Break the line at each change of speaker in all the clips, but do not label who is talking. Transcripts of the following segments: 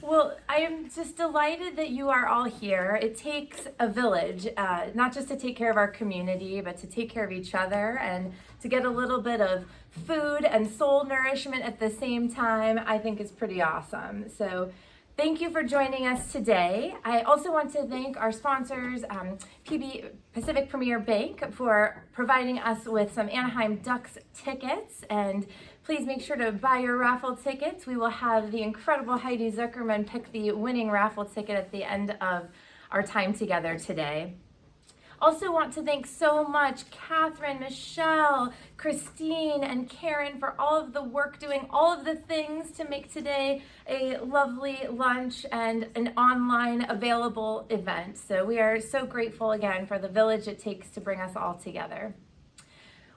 Well, I am just delighted that you are all here. It takes a village, not just to take care of our community, but to take care of each other and to get a little bit of food and soul nourishment at the same time, I think is pretty awesome. So thank you for joining us today. I also want to thank our sponsors, PB Pacific Premier Bank, for providing us with some Anaheim Ducks tickets. And please make sure to buy your raffle tickets. We will have the incredible Heidi Zuckerman pick the winning raffle ticket at the end of our time together today. Also want to thank so much Catherine, Michelle, Christine, and Karen for all of the work doing all of the things to make today a lovely lunch and an online available event. So we are so grateful again for the village it takes to bring us all together.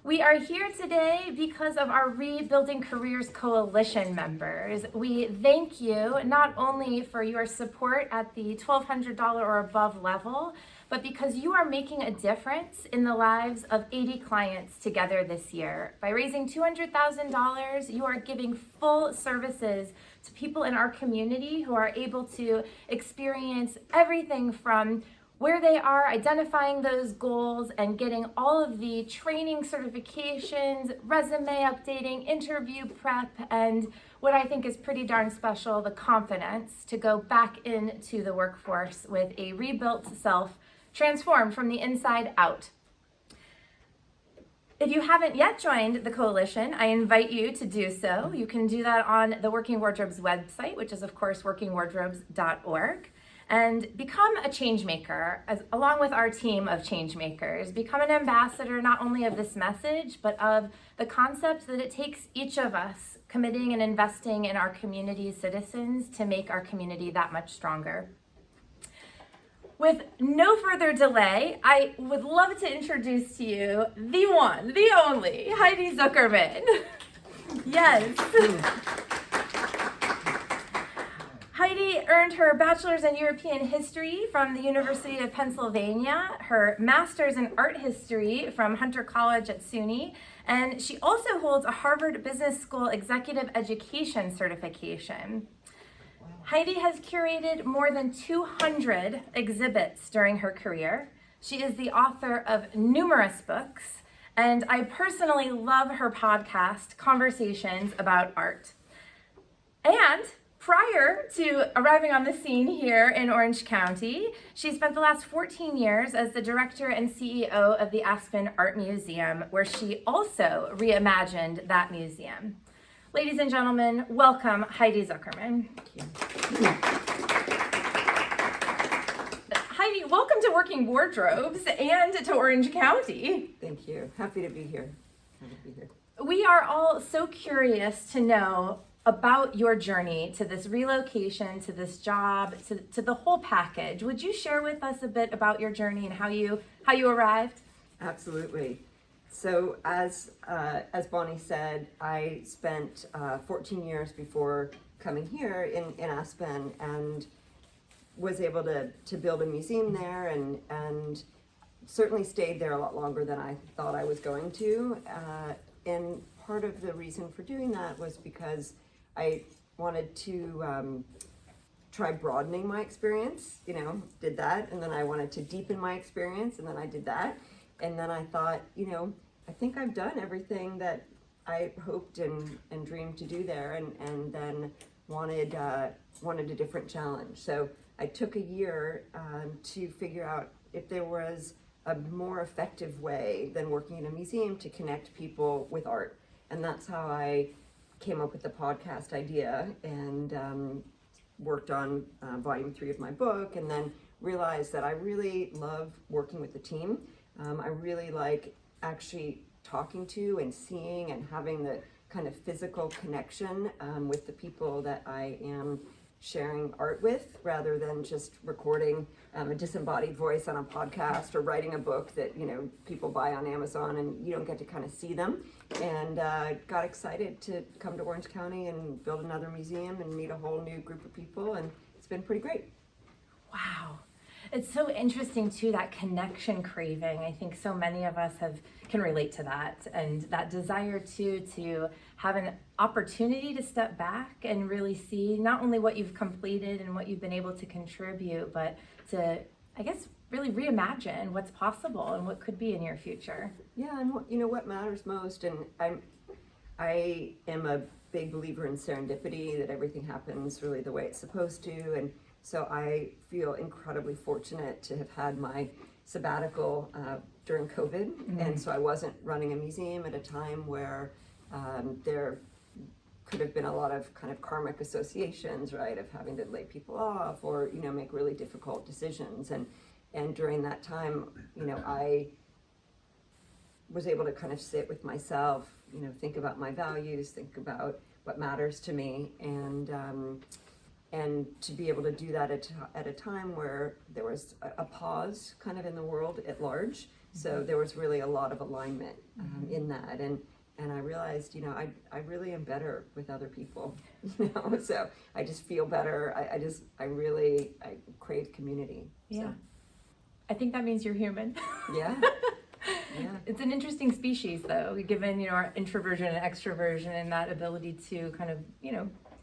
We are here today because of our Rebuilding Careers Coalition members. We thank you not only for your support at the $1,200 or above level, but because you are making a difference in the lives of 80 clients together this year. By raising $200,000, you are giving full services to people in our community who are able to experience everything from where they are, identifying those goals, and getting all of the training certifications, resume updating, interview prep, and what I think is pretty darn special, the confidence to go back into the workforce with a rebuilt self, transformed from the inside out. If you haven't yet joined the coalition, I invite you to do so. You can do that on the Working Wardrobes website, which is of course workingwardrobes.org. And become a change maker, along with our team of change makers. Become an ambassador not only of this message, but of the concept that it takes each of us committing and investing in our community's citizens to make our community that much stronger. With no further delay, I would love to introduce to you the one, the only, Heidi Zuckerman. Yes. Heidi earned her bachelor's in European history from the University of Pennsylvania, her master's in art history from Hunter College at SUNY, and she also holds a Harvard Business School executive education certification. Heidi has curated more than 200 exhibits during her career. She is the author of numerous books, and I personally love her podcast, Conversations About Art. And prior to arriving on the scene here in Orange County, she spent the last 14 years as the director and CEO of the Aspen Art Museum, where she also reimagined that museum. Ladies and gentlemen, welcome Heidi Zuckerman.
Thank you.
Heidi, welcome to Working Wardrobes and to Orange County.
Thank you. Happy to be here.
We are all so curious to know about your journey to this relocation, to this job, to the whole package. Would you share with us a bit about your journey and how you arrived?
Absolutely. So as Bonni said, I spent 14 years before coming here in Aspen and was able to build a museum there and certainly stayed there a lot longer than I thought I was going to. And part of the reason for doing that was because I wanted to try broadening my experience, did that. And then I wanted to deepen my experience, and then I did that. And then I thought, I think I've done everything that I hoped and dreamed to do there, and then wanted a different challenge. So I took a year to figure out if there was a more effective way than working in a museum to connect people with art. And that's how I came up with the podcast idea and worked on volume 3 of my book, and then realized that I really love working with the team. I really like actually talking to and seeing and having the kind of physical connection with the people that I am sharing art with, rather than just recording a disembodied voice on a podcast or writing a book that people buy on Amazon and you don't get to kind of see them. And got excited to come to Orange County and build another museum and meet a whole new group of people, and it's been pretty great.
Wow. It's so interesting too, that connection craving. I think so many of us can relate to that, and that desire to have an opportunity to step back and really see not only what you've completed and what you've been able to contribute, but to, I guess, really reimagine what's possible and what could be in your future.
Yeah, and what matters most, and I am a big believer in serendipity, that everything happens really the way it's supposed to, and so I feel incredibly fortunate to have had my sabbatical during COVID, and so I wasn't running a museum at a time where there could have been a lot of kind of karmic associations, right, of having to lay people off or make really difficult decisions, and during that time, I was able to kind of sit with myself, think about my values, think about what matters to me, and to be able to do that at a time where there was a pause kind of in the world at large. So there was really a lot of alignment in that, and I realized, I really am better with other people, so I just feel better. I crave community.
Yeah.
So.
I think that means you're human.
Yeah. Yeah.
It's an interesting species, though, given our introversion and extroversion and that ability to kind of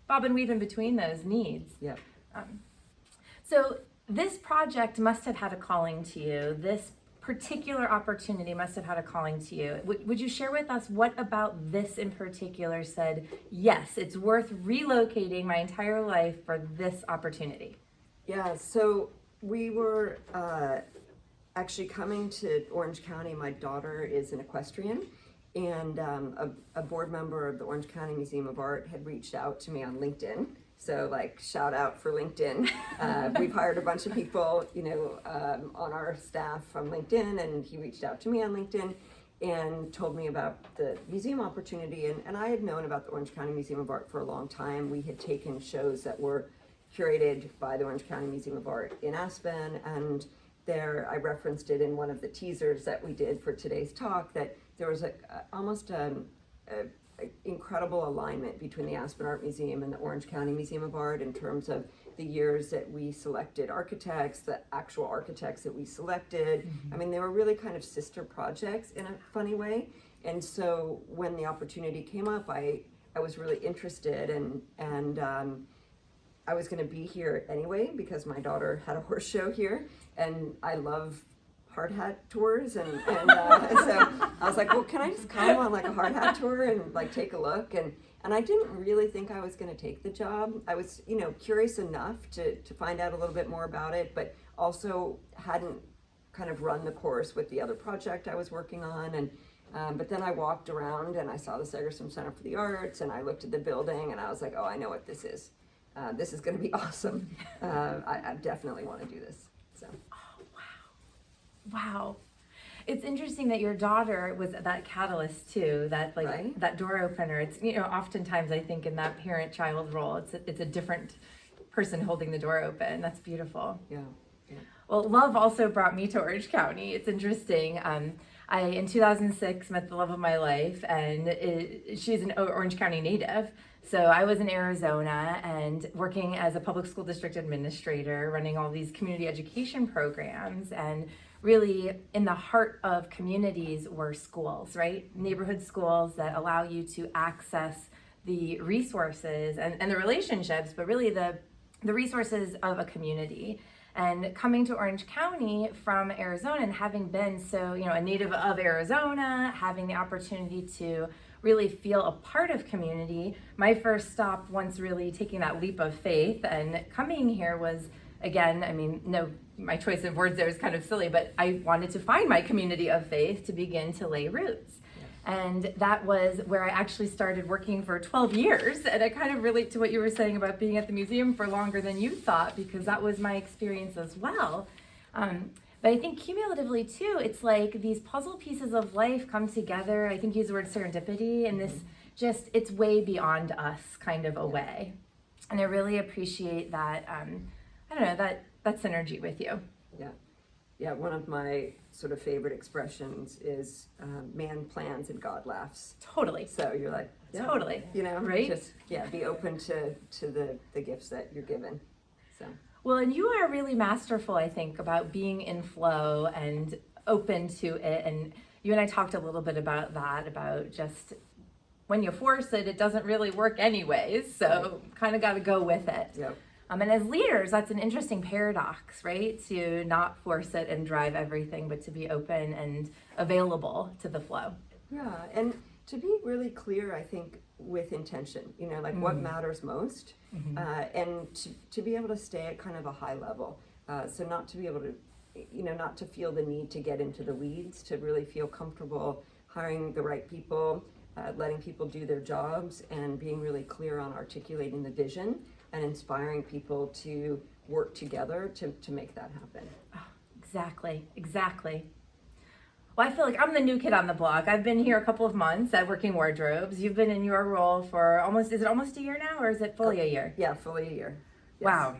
bob and weave in between those needs.
Yeah.
So this project must have had a calling to you. This particular opportunity must have had a calling to you. Would you share with us what about this in particular said, yes, it's worth relocating my entire life for this opportunity?
Yeah. So we were actually coming to Orange County. My daughter is an equestrian, and a board member of the Orange County Museum of Art had reached out to me on LinkedIn. So shout out for LinkedIn. We've hired a bunch of people, on our staff from LinkedIn, and he reached out to me on LinkedIn and told me about the museum opportunity. And I had known about the Orange County Museum of Art for a long time. We had taken shows that were curated by the Orange County Museum of Art in Aspen, and there I referenced it in one of the teasers that we did for today's talk, that there was almost incredible alignment between the Aspen Art Museum and the Orange County Museum of Art in terms of the years that we selected architects, the actual architects that we selected. Mm-hmm. I mean, they were really kind of sister projects in a funny way. And so when the opportunity came up, I was really interested, and I was going to be here anyway because my daughter had a horse show here, and I love hard hat tours, and so I was like, well, can I just come on a hard hat tour and take a look? And I didn't really think I was going to take the job. I was curious enough to find out a little bit more about it, but also hadn't kind of run the course with the other project I was working on. And but then I walked around and I saw the Segerstrom Center for the Arts, and I looked at the building and I was like, oh, I know what this is. This is going to be awesome. I definitely want to do this. So.
Oh, wow. Wow. It's interesting that your daughter was that catalyst too, that
right?
that door opener. It's, oftentimes I think in that parent-child role, it's a different person holding the door open. That's beautiful.
Yeah. Yeah.
Well, love also brought me to Orange County. It's interesting. I, in 2006, met the love of my life, and she's an Orange County native. So I was in Arizona and working as a public school district administrator, running all these community education programs, and really in the heart of communities were schools, right? Neighborhood schools that allow you to access the resources and the relationships, but really the resources of a community. And coming to Orange County from Arizona and having been a native of Arizona, having the opportunity to really feel a part of community, my first stop once really taking that leap of faith and coming here was, again, my choice of words there is kind of silly, but I wanted to find my community of faith to begin to lay roots. And that was where I actually started working for 12 years. And I kind of relate to what you were saying about being at the museum for longer than you thought, because that was my experience as well. But I think cumulatively too, it's like these puzzle pieces of life come together. I think you use the word serendipity, and this it's way beyond us kind of a way. And I really appreciate that, that synergy with you.
Yeah. Yeah, one of my sort of favorite expressions is man plans and God laughs.
Totally.
So you're like, yeah,
totally.
right?
Just,
be open to the gifts that you're given. So.
Well, and you are really masterful, I think, about being in flow and open to it. And you and I talked a little bit about that, about just when you force it, it doesn't really work anyways. So kind of got to go with it.
Yep.
And as leaders, that's an interesting paradox, right? To not force it and drive everything, but to be open and available to the flow.
Yeah, and to be really clear, I think, with intention, like what matters most, and to be able to stay at kind of a high level. So not to be able to, not to feel the need to get into the weeds, to really feel comfortable hiring the right people, letting people do their jobs, and being really clear on articulating the vision and inspiring people to work together to make that happen.
Oh, exactly. Well, I feel like I'm the new kid on the block. I've been here a couple of months at Working Wardrobes. You've been in your role for is it almost a year now, or is it fully a year?
Yeah, fully a year. Yes.
Wow.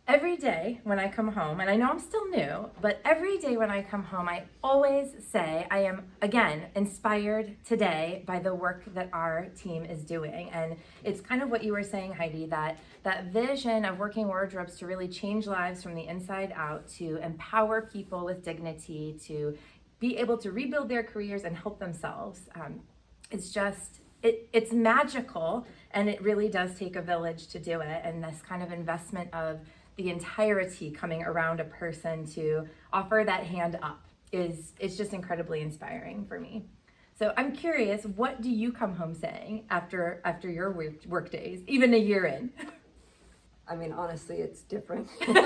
Every day when I come home, and I know I'm still new, but every day when I come home, I always say I am, again, inspired today by the work that our team is doing. And it's kind of what you were saying, Heidi, that vision of Working Wardrobes to really change lives from the inside out, to empower people with dignity, to be able to rebuild their careers and help themselves. It's magical, and it really does take a village to do it. And this kind of investment of the entirety coming around a person to offer that hand up is just incredibly inspiring for me. So I'm curious, what do you come home saying after your work days, even a year in?
I mean, honestly, it's different. Every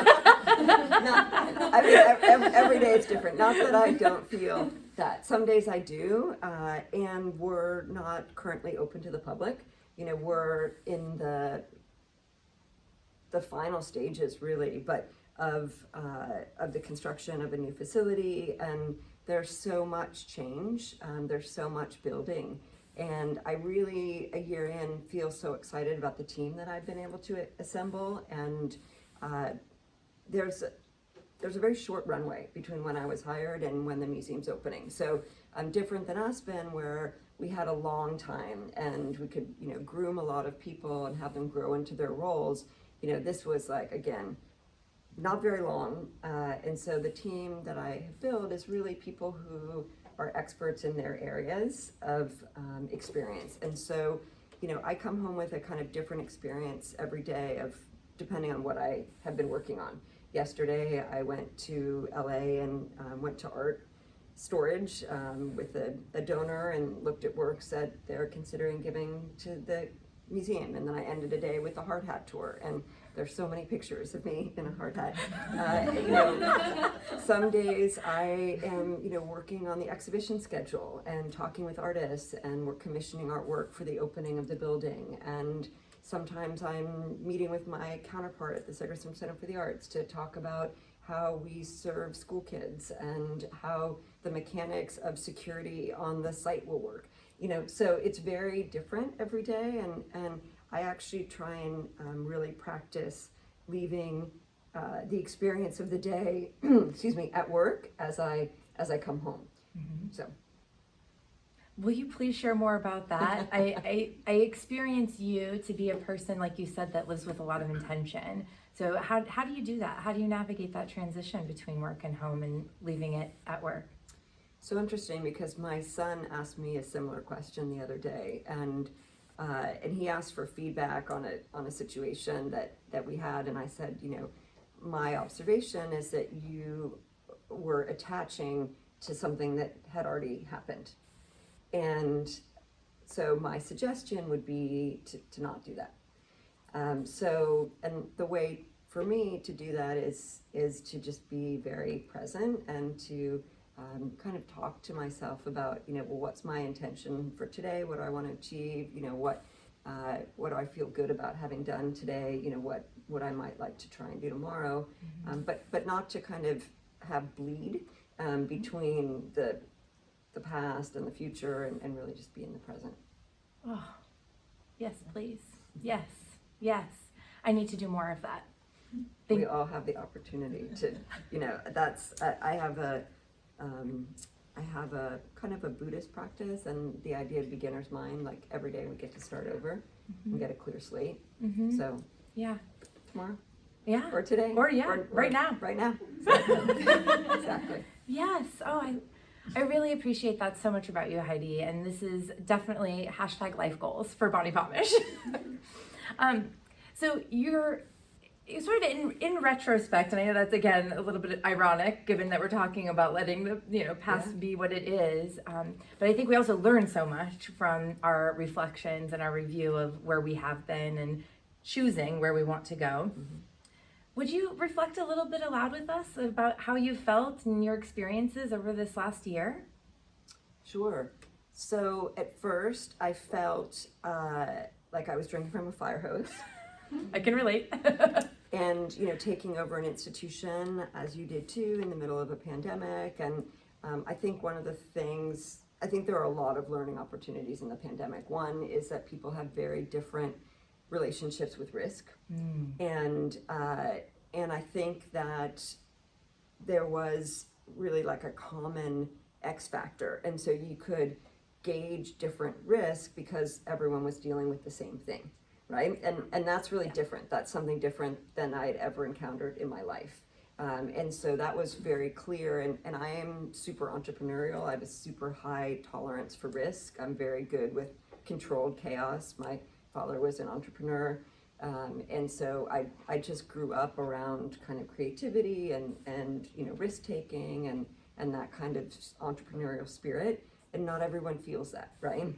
day it's different. Not that I don't feel that. Some days I do, and we're not currently open to the public. We're in the final stages, really, but of the construction of a new facility, and there's so much change. There's so much building. And I really, a year in, feel so excited about the team that I've been able to assemble. And there's a very short runway between when I was hired and when the museum's opening. So I'm different than Aspen, where we had a long time and we could, groom a lot of people and have them grow into their roles. This was like, again, not very long. And so the team that I have built is really people who are experts in their areas of experience. And so, I come home with a kind of different experience every day depending on what I have been working on. Yesterday, I went to LA and went to art storage with a donor and looked at works that they're considering giving to the museum. And then I ended a day with a hard hat tour, and there's so many pictures of me in a hard hat. Some days I am, working on the exhibition schedule and talking with artists, and we're commissioning artwork for the opening of the building. And sometimes I'm meeting with my counterpart at the Sigerson Center for the Arts to talk about how we serve school kids and how the mechanics of security on the site will work. So it's very different every day, and I actually try and really practice leaving the experience of the day, at work as I come home. Mm-hmm. So.
Will you please share more about that? I experience you to be a person, like you said, that lives with a lot of intention. So how do you do that? How do you navigate that transition between work and home and leaving it at work?
So interesting, because my son asked me a similar question the other day, and he asked for feedback on a situation that we had, and I said, my observation is that you were attaching to something that had already happened. And so my suggestion would be to not do that. And the way for me to do that is to just be very present and to kind of talk to myself about, what's my intention for today? What do I want to achieve? What do I feel good about having done today? What I might like to try and do tomorrow, but not to kind of have bleed between the past and the future, and really just be in the present.
Oh, yes, please. Yes. I need to do more of that.
We all have the opportunity to, I have a kind of a Buddhist practice, and the idea of beginner's mind, like every day we get to start over and get a clear slate. Mm-hmm. So
yeah,
tomorrow.
Yeah.
Or today.
Or right now.
Right now. Exactly.
Yes. Oh, I really appreciate that so much about you, Heidi. And this is definitely hashtag life goals for Bonni Pomush. So you're sort of in retrospect, and I know that's again a little bit ironic given that we're talking about letting the past be what it is. But I think we also learn so much from our reflections and our review of where we have been and choosing where we want to go. Mm-hmm. Would you reflect a little bit aloud with us about how you felt and your experiences over this last year?
Sure. So at first I felt like I was drinking from a fire hose.
I can relate.
And, taking over an institution, as you did too, in the middle of a pandemic. And I think I think there are a lot of learning opportunities in the pandemic. One is that people have very different relationships with risk. And I think that there was really like a common X factor. And so you could gauge different risk because everyone was dealing with the same thing. Right? And that's really different. That's something different than I'd ever encountered in my life. And so that was very clear. And I am super entrepreneurial. I have a super high tolerance for risk. I'm very good with controlled chaos. My father was an entrepreneur. And so I just grew up around kind of creativity and risk taking and that kind of entrepreneurial spirit. And not everyone feels that, right?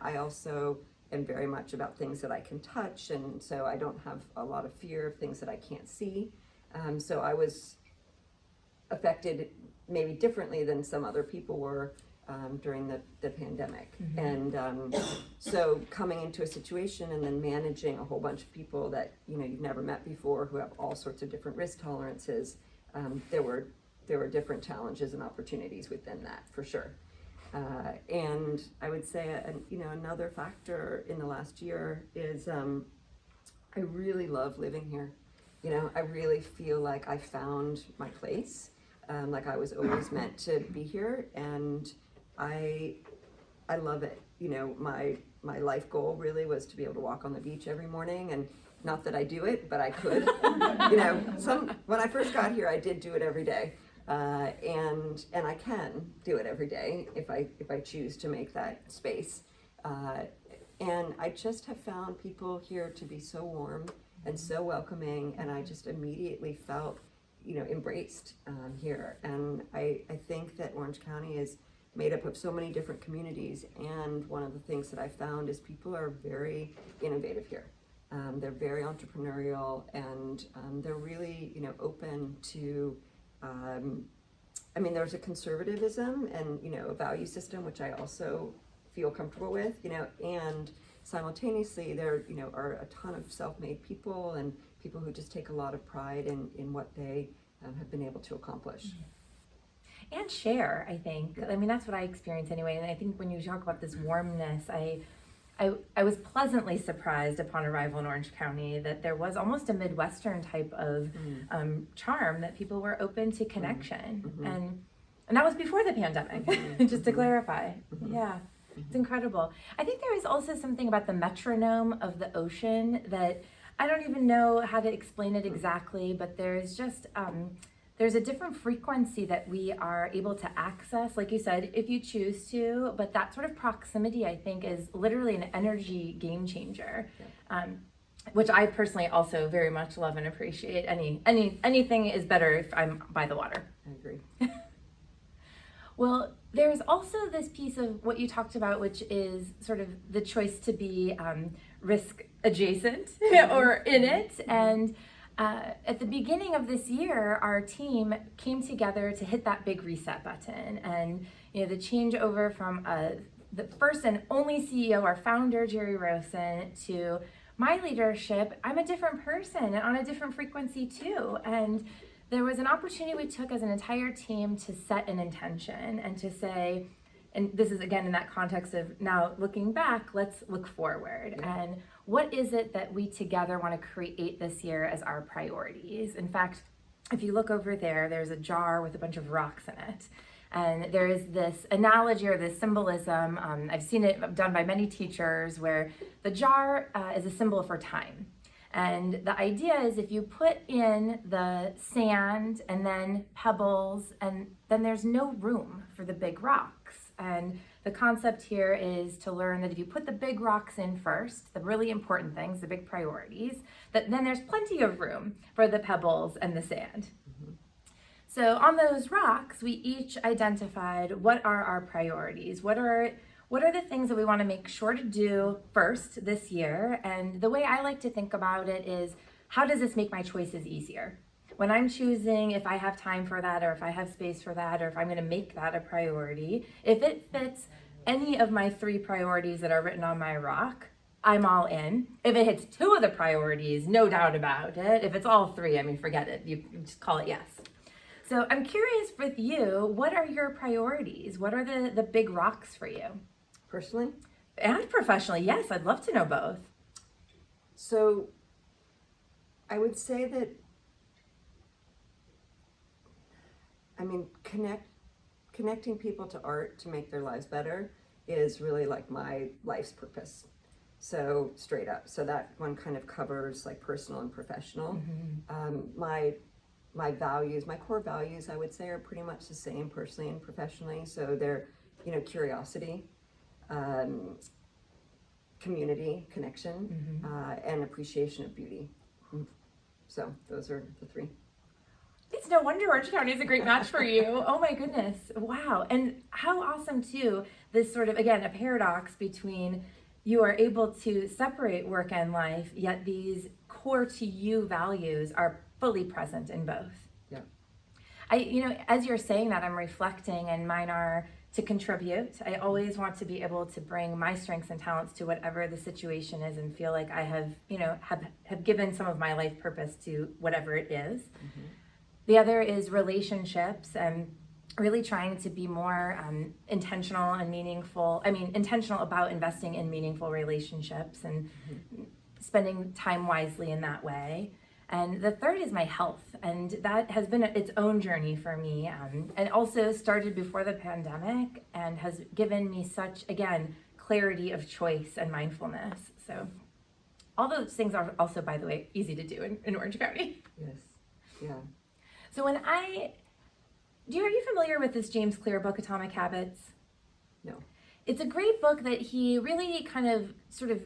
I also am very much about things that I can touch, and so I don't have a lot of fear of things that I can't see. So I was affected maybe differently than some other people were during the pandemic. And so coming into a situation and then managing a whole bunch of people that you've never met before who have all sorts of different risk tolerances, there were different challenges and opportunities within that for sure. And I would say, another factor in the last year is I really love living here. I really feel like I found my place, like I was always meant to be here, and I love it. My life goal really was to be able to walk on the beach every morning, and not that I do it, but I could. When I first got here, I did do it every day. And I can do it every day if I choose to make that space. And I just have found people here to be so warm and so welcoming, and I just immediately felt, embraced here. And I think that Orange County is made up of so many different communities, and one of the things that I found is people are very innovative here. They're very entrepreneurial, and they're really, open to there's a conservatism and, a value system, which I also feel comfortable with, and simultaneously there, are a ton of self-made people and people who just take a lot of pride in what they have been able to accomplish.
And share, I think. That's what I experience anyway. And I think when you talk about this warmness, I was pleasantly surprised upon arrival in Orange County that there was almost a Midwestern type of charm, that people were open to connection. And that was before the pandemic, just to clarify. Yeah, it's incredible. I think there is also something about the metronome of the ocean that I don't even know how to explain it exactly, but there's just, there's a different frequency that we are able to access, like you said, if you choose to, but that sort of proximity, I think, is literally an energy game changer, which I personally also very much love and appreciate. Anything is better if I'm by the water.
I agree.
Well, there's also this piece of what you talked about, which is sort of the choice to be risk adjacent or in it. And at the beginning of this year, our team came together to hit that big reset button. And the changeover from the first and only CEO, our founder, Jerry Rosen, to my leadership, I'm a different person and on a different frequency too. And there was an opportunity we took as an entire team to set an intention and to say, and this is again in that context of now looking back, let's look forward. And what is it that we together want to create this year as our priorities? In fact, if you look over there, there's a jar with a bunch of rocks in it. And there is this analogy or this symbolism, I've seen it done by many teachers, where the jar is a symbol for time. And the idea is if you put in the sand and then pebbles, and then there's no room for the big rocks. And the concept here is to learn that if you put the big rocks in first, the really important things, the big priorities, that then there's plenty of room for the pebbles and the sand. So on those rocks, we each identified what are our priorities, what are the things that we want to make sure to do first this year. And the way I like to think about it is, how does this make my choices easier? When I'm choosing if I have time for that, or if I have space for that, or if I'm going to make that a priority, if it fits any of my 3 priorities that are written on my rock, I'm all in. If it hits 2 of the priorities, no doubt about it. If it's all 3, I mean, forget it. You just call it yes. So I'm curious with you, what are your priorities? What are the big rocks for you?
Personally?
And professionally, yes, I'd love to know both.
So I would say that, I mean, connecting people to art to make their lives better is really like my life's purpose. So straight up. So that one kind of covers like personal and professional. My values, my core values, I would say, are pretty much the same personally and professionally. So they're, curiosity, community, connection, and appreciation of beauty. So those are the 3.
It's no wonder Orange County is a great match for you. Oh my goodness. Wow. And how awesome too, this sort of, again, a paradox between you are able to separate work and life, yet these core to you values are fully present in both.
Yeah.
As you're saying that, I'm reflecting, and mine are to contribute. I always want to be able to bring my strengths and talents to whatever the situation is, and feel like I have, have given some of my life purpose to whatever it is. The other is relationships, and really trying to be more intentional and meaningful. Intentional about investing in meaningful relationships and spending time wisely in that way. And the third is my health, and that has been its own journey for me, and also started before the pandemic, and has given me such, again, clarity of choice and mindfulness. So all those things are also, by the way, easy to do in Orange County.
Yes. Yeah.
So are you familiar with this James Clear book, Atomic Habits?
No.
It's a great book that he really kind of sort of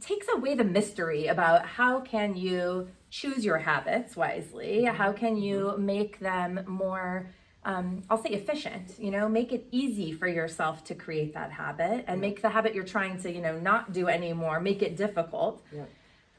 takes away the mystery about how can you choose your habits wisely, how can you make them more, I'll say efficient, make it easy for yourself to create that habit, and make the habit you're trying to, not do anymore, make it difficult.
Yeah.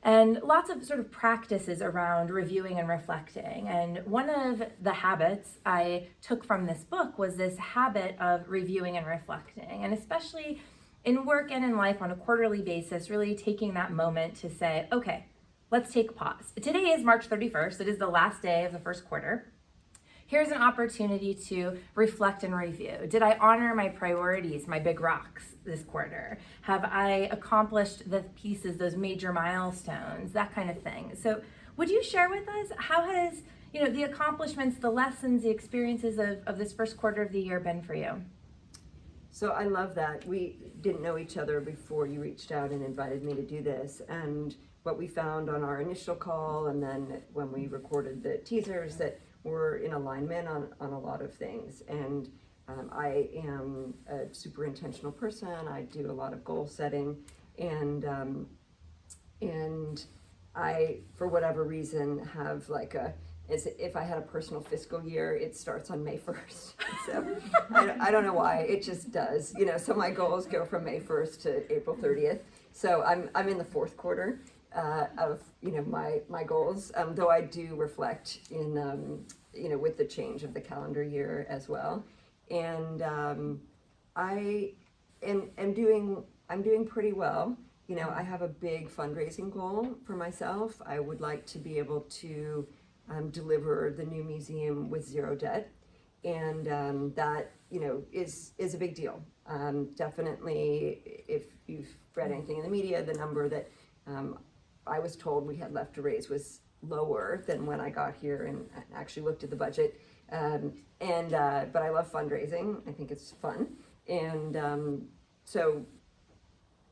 And lots of sort of practices around reviewing and reflecting. And one of the habits I took from this book was this habit of reviewing and reflecting, and especially in work and in life on a quarterly basis, really taking that moment to say, okay, let's take a pause. Today is March 31st. It is the last day of the first quarter. Here's an opportunity to reflect and review. Did I honor my priorities, my big rocks this quarter? Have I accomplished the pieces, those major milestones, that kind of thing? So would you share with us, how has, the accomplishments, the lessons, the experiences of this first quarter of the year been for you?
So I love that. We didn't know each other before you reached out and invited me to do this. And what we found on our initial call, and then when we recorded the teasers, that we're in alignment on a lot of things. And I am a super intentional person. I do a lot of goal setting, and I, for whatever reason, have like if I had a personal fiscal year, it starts on May 1st. So I don't know why, it just does. So my goals go from May 1st to April 30th. So I'm in the 4th quarter of my goals. Though I do reflect in with the change of the calendar year as well. And I'm doing pretty well. I have a big fundraising goal for myself. I would like to be able to deliver the new museum with 0 debt, and that is a big deal. Definitely, if you've read anything in the media, the number that I was told we had left to raise was lower than when I got here and actually looked at the budget. But I love fundraising. I think it's fun, and so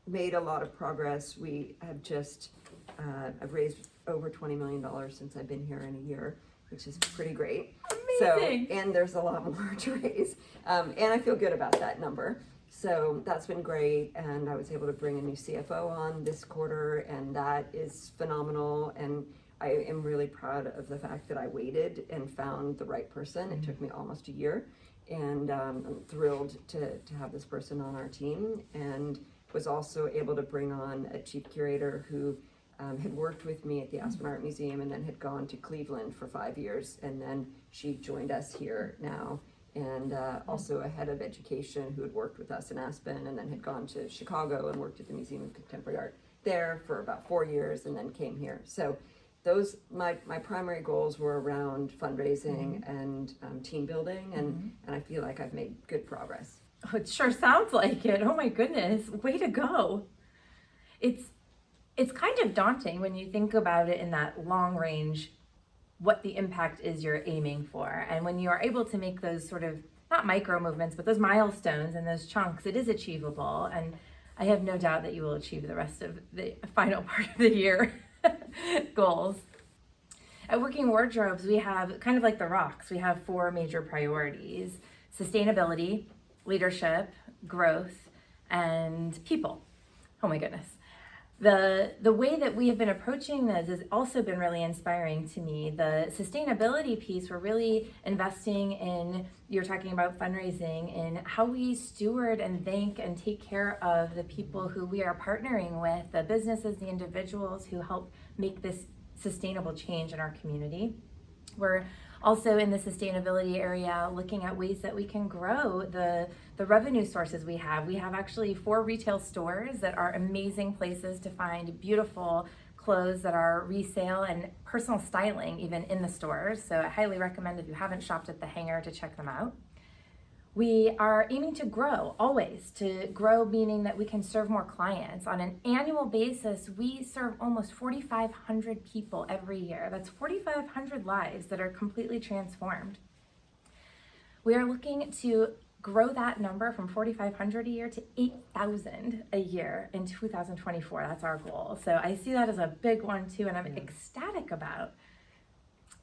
made a lot of progress. We have just I've raised over $20 million since I've been here in a year, which is pretty great.
Amazing.
So, and there's a lot more to raise. And I feel good about that number. So that's been great. And I was able to bring a new CFO on this quarter, and that is phenomenal. And I am really proud of the fact that I waited and found the right person. It took me almost a year. And I'm thrilled to have this person on our team, and was also able to bring on a chief curator who had worked with me at the Aspen Art Museum and then had gone to Cleveland for 5 years, and then she joined us here now, and also a head of education who had worked with us in Aspen and then had gone to Chicago and worked at the Museum of Contemporary Art there for about 4 years and then came here. So those, my primary goals were around fundraising and team building, and I feel like I've made good progress.
Oh, it sure sounds like it. Oh my goodness, way to go. It's kind of daunting when you think about it in that long range, what the impact is you're aiming for. And when you are able to make those sort of, not micro movements, but those milestones and those chunks, it is achievable. And I have no doubt that you will achieve the rest of the final part of the year goals. At Working Wardrobes, we have kind of like the rocks. We have 4 major priorities: sustainability, leadership, growth, and people. Oh my goodness. The way that we have been approaching this has also been really inspiring to me. The sustainability piece, we're really investing in, you're talking about fundraising, in how we steward and thank and take care of the people who we are partnering with, the businesses, the individuals who help make this sustainable change in our community. We're also in the sustainability area looking at ways that we can grow the revenue sources we have. We have actually 4 retail stores that are amazing places to find beautiful clothes that are resale and personal styling even in the stores. So I highly recommend, if you haven't shopped at the Hangar, to check them out. We are aiming to grow, always to grow, meaning that we can serve more clients. On an annual basis, we serve almost 4,500 people every year. That's 4,500 lives that are completely transformed. We are looking to grow that number from 4,500 a year to 8,000 a year in 2024. That's our goal. So I see that as a big one too, and I'm ecstatic about.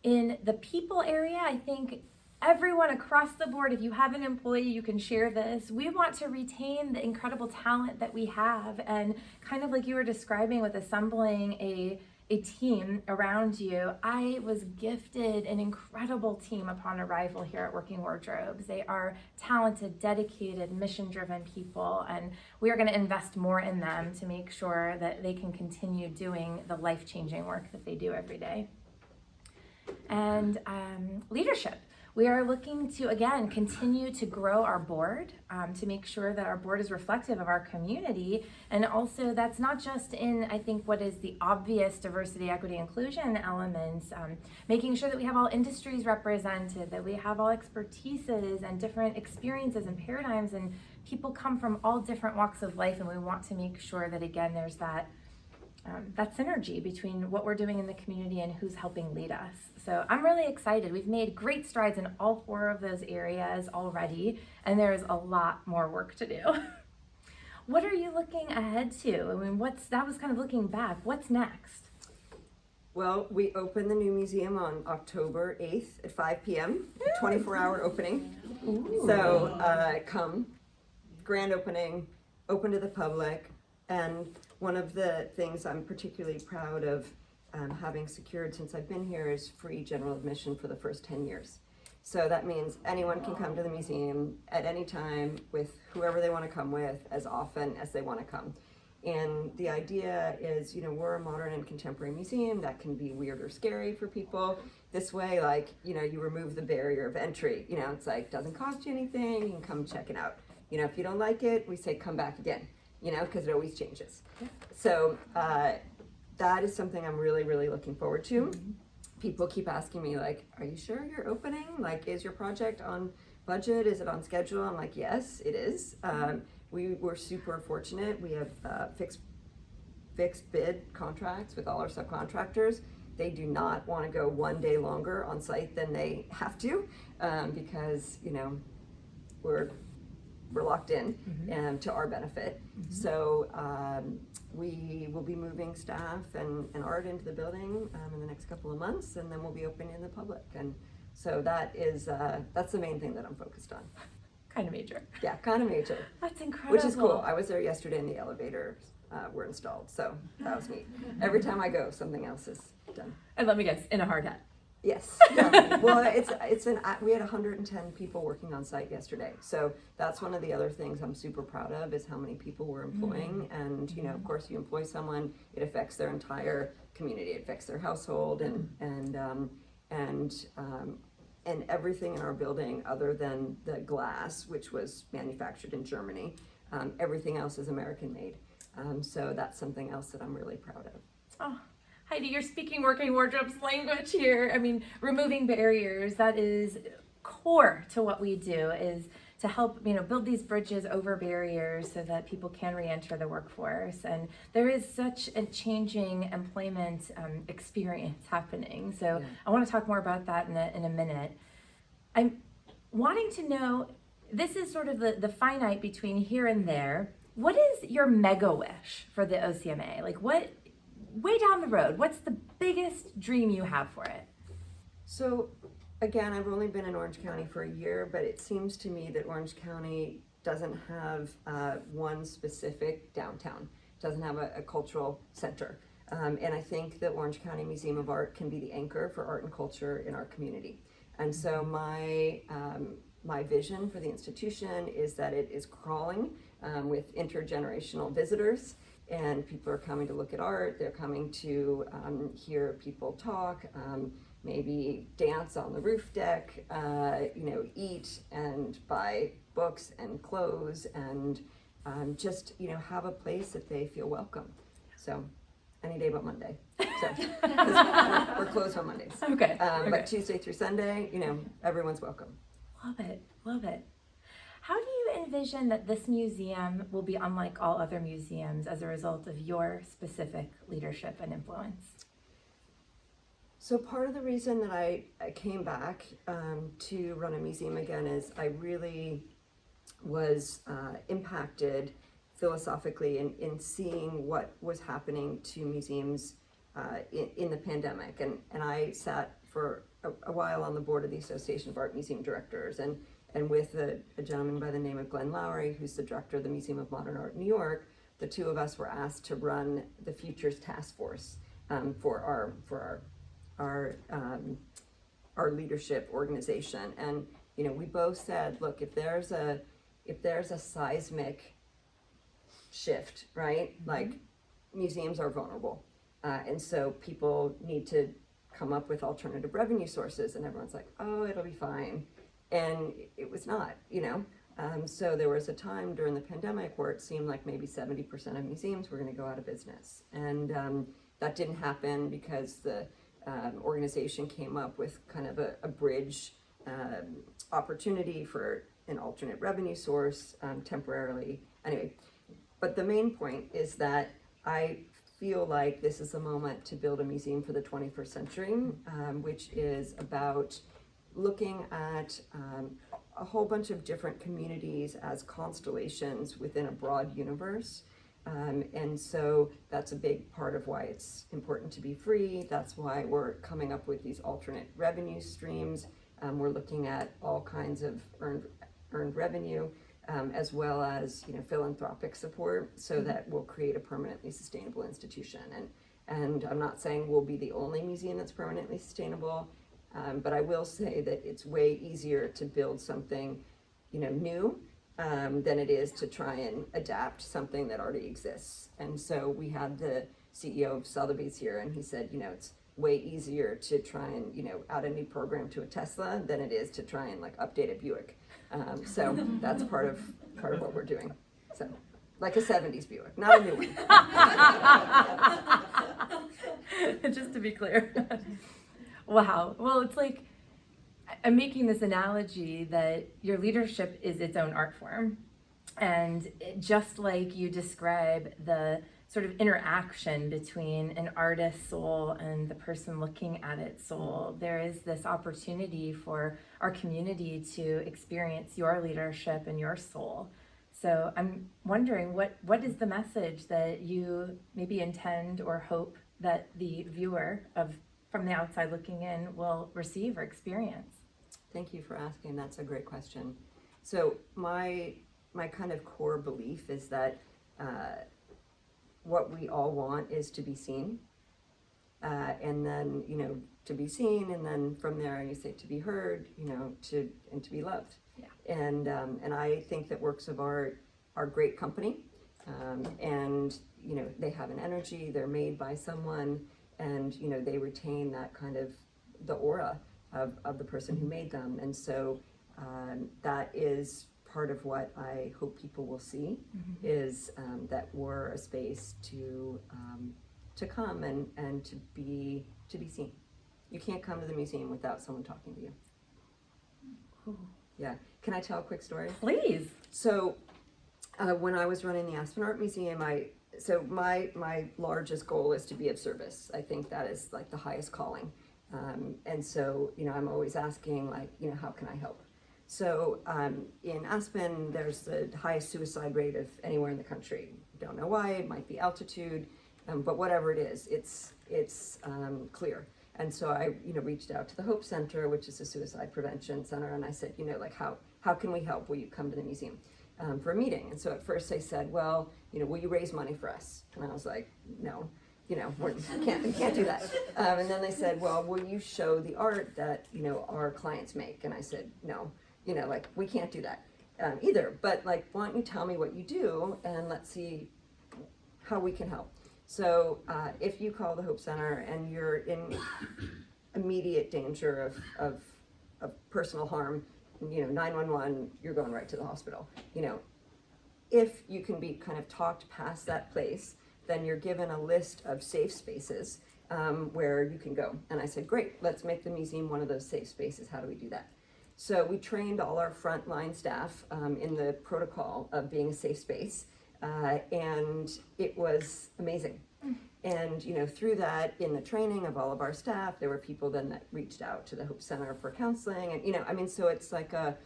In the people area, I think everyone across the board, if you have an employee, you can share this. We want to retain the incredible talent that we have, and kind of like you were describing with assembling a team around you, I was gifted an incredible team upon arrival here at Working Wardrobes. They are talented, dedicated, mission-driven people, and we are going to invest more in them to make sure that they can continue doing the life-changing work that they do every day. And leadership. We are looking to, again, continue to grow our board, to make sure that our board is reflective of our community. And also, that's not just in, I think, what is the obvious diversity, equity, inclusion elements, making sure that we have all industries represented, that we have all expertises and different experiences and paradigms, and people come from all different walks of life, and we want to make sure that, again, there's that synergy between what we're doing in the community and who's helping lead us. So I'm really excited. We've made great strides in all 4 of those areas already, and there is a lot more work to do. What are you looking ahead to? I mean, that was kind of looking back. What's next?
Well, we open the new museum on October 8th at 5 p.m., a 24-hour opening.
Ooh.
So come, grand opening, open to the public. And one of the things I'm particularly proud of having secured since I've been here is free general admission for the first 10 years. So that means anyone can come to the museum at any time with whoever they want to come with, as often as they want to come. And the idea is, we're a modern and contemporary museum that can be weird or scary for people. This way, you remove the barrier of entry. It's like, doesn't cost you anything, you can come check it out. If you don't like it, we say come back again, because it always changes. Yeah. So that is something I'm really, really looking forward to. Mm-hmm. People keep asking me, are you sure you're opening? Is your project on budget? Is it on schedule? I'm like, yes, it is. We were super fortunate. We have fixed bid contracts with all our subcontractors. They do not want to go one day longer on site than they have to, because we're locked in, to our benefit. Mm-hmm. So we will be moving staff and art into the building in the next couple of months, and then we'll be opening to the public. And so that's the main thing that I'm focused on.
Kind of major.
Yeah, kind of major.
That's incredible.
Which is cool. I was there yesterday and the elevators were installed, so that was neat. Every time I go, something else is done.
And let me guess, in a hard hat.
Yes. Yeah. Well, we had 110 people working on site yesterday, so that's one of the other things I'm super proud of is how many people we're employing. And you know, of course, you employ someone, it affects their entire community, it affects their household, and everything in our building other than the glass, which was manufactured in Germany, everything else is American made. So that's something else that I'm really proud of.
Oh. Heidi, you're speaking working wardrobes language here. I mean, removing barriers, that is core to what we do, is to help, build these bridges over barriers so that people can re-enter the workforce. And there is such a changing employment experience happening. So yeah. I want to talk more about that in a minute. I'm wanting to know, this is sort of the finite between here and there. What is your mega wish for the OCMA? Like way down the road, what's the biggest dream you have for it?
So again, I've only been in Orange County for a year, but it seems to me that Orange County doesn't have one specific downtown, doesn't have a cultural center. And I think the Orange County Museum of Art can be the anchor for art and culture in our community. And so my vision for the institution is that it is crawling with intergenerational visitors. And people are coming to look at art, they're coming to hear people talk, maybe dance on the roof deck, eat and buy books and clothes, and just, have a place that they feel welcome. So, any day but Monday. So, we're closed on Mondays.
Okay.
But Tuesday through Sunday, everyone's welcome.
Love it. How do you envision that this museum will be unlike all other museums as a result of your specific leadership and influence?
So part of the reason that I came back to run a museum again is I really was impacted philosophically in seeing what was happening to museums in the pandemic. And I sat for a while on the board of the Association of Art Museum Directors, and with a gentleman by the name of Glenn Lowry, who's the director of the Museum of Modern Art in New York. The two of us were asked to run the Futures Task Force for our leadership organization. And we both said, look, if there's a seismic shift, right? Mm-hmm. Like museums are vulnerable, and so people need to come up with alternative revenue sources. And everyone's like, oh, it'll be fine. And it was not, so there was a time during the pandemic where it seemed like maybe 70% of museums were going to go out of business. And that didn't happen because the organization came up with kind of a bridge opportunity for an alternate revenue source temporarily. Anyway, but the main point is that I feel like this is a moment to build a museum for the 21st century, which is about looking at a whole bunch of different communities as constellations within a broad universe. And so that's a big part of why it's important to be free. That's why we're coming up with these alternate revenue streams. We're looking at all kinds of earned revenue, as well as philanthropic support, so that we'll create a permanently sustainable institution. And I'm not saying we'll be the only museum that's permanently sustainable. But I will say that it's way easier to build something, new than it is to try and adapt something that already exists. And so we had the CEO of Sotheby's here, and he said, it's way easier to try and, add a new program to a Tesla than it is to try and update a Buick. So that's part of what we're doing. So like a 70s Buick, not a new one.
Just to be clear. Wow. Well, it's like, I'm making this analogy that your leadership is its own art form. And just like you describe the sort of interaction between an artist's soul and the person looking at its soul, there is this opportunity for our community to experience your leadership and your soul. So I'm wondering what is the message that you maybe intend or hope that the viewer from the outside looking in will receive or experience?
Thank you for asking. That's a great question. So my kind of core belief is that what we all want is to be seen, and then to be seen, and then from there you say to be heard, to be loved.
Yeah.
And I think that works of art are great company, and they have an energy. They're made by someone, and they retain that kind of the aura of the person who made them. And so that is part of what I hope people will see, is that we're a space to come and to be seen. You can't come to the museum without someone talking to you.
Ooh.
Yeah. Can I tell a quick story?
Please.
So when I was running the Aspen Art Museum, my largest goal is to be of service. I think that is like the highest calling. And so, I'm always asking, like, how can I help? So in Aspen, there's the highest suicide rate of anywhere in the country. Don't know why. It might be altitude, but whatever it is, it's clear. And so I, reached out to the Hope Center, which is a suicide prevention center, and I said, like, how can we help? Will you come to the museum for a meeting? And so at first they said, well, will you raise money for us? And I was like, no. We can't do that. And then they said, well, will you show the art that, our clients make? And I said, no, we can't do that either. But like, why don't you tell me what you do, and let's see how we can help. So if you call the Hope Center and you're in immediate danger of personal harm, 911, you're going right to the hospital. If you can be kind of talked past that place, then you're given a list of safe spaces where you can go. And I said, great, let's make the museum one of those safe spaces. How do we do that? So we trained all our frontline staff in the protocol of being a safe space, and it was amazing. And through that, in the training of all of our staff, there were people then that reached out to the Hope Center for counseling, and so it's like a